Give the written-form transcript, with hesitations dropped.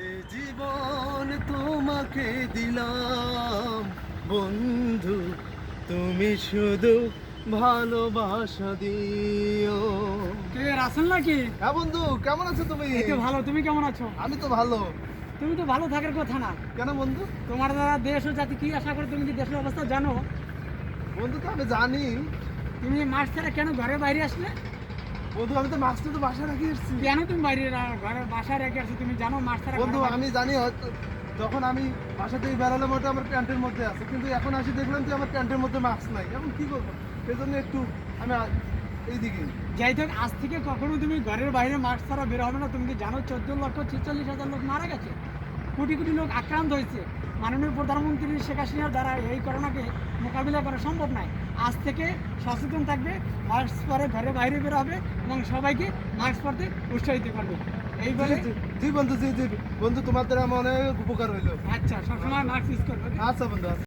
এ জীবন তোমাকে দিলাম বন্ধু, তুমি শুধু ভালোবাসা দিও। কে রাসেল নাকি? হ্যাঁ বন্ধু, কেমন আছো তুমি? এই তো ভালো, তুমি কেমন আছো? আমি তো ভালো। তুমি তো ভালো থাকার কথা না। কেন বন্ধু? তোমার দ্বারা দেশ ও জাতি কি আশা করে, তুমি কি দেশের অবস্থা জানো? বন্ধু তো আমি জানি। তুমি মাস ছাড়া কেন ঘরে বাইরে আসলে? বন্ধু আমি তো মাছটা তো বাসায় রাখি এসেছি। কেন তুমি বাইরে ঘরে বাসায় রেখে আসছো? তুমি জানো মাস ছাড়া বন্ধু ঘরে আমি জানি, হয়তো যখন আমি বাসা থেকে বেরোলাম ওটা আমার প্যান্টের মধ্যে আছে, কিন্তু এখন আসি দেখলাম যে আমার প্যান্টের মধ্যে মাস্ক নাই। এখন কি করবো? সেই জন্য একটু আমি এইদিকে। যাই হোক, আজ থেকে কখনো তুমি ঘরের বাইরে মাস ছাড়া বের হবে না। তুমি কি জানো 14,46,000 লোক মারা গেছে, কোটি কোটি লোক আক্রান্ত হয়েছে। মাননীয় প্রধানমন্ত্রী শেখ হাসিনার দ্বারা এই করোনাকে মোকাবিলা করা সম্ভব নয়। আজ থেকে সচেতন থাকবে, মাস্ক পরে ঘরে বাইরে বের হবে এবং সবাইকে মাস্ক পরতে উৎসাহিত করবে। এই বলে জি, জি বন্ধু, জি জি বন্ধু, তোমার দ্বারা আমার অনেক উপকার হইলো। আচ্ছা, সবসময় মাস্ক ইউজ করবে। আচ্ছা বন্ধু, আচ্ছা।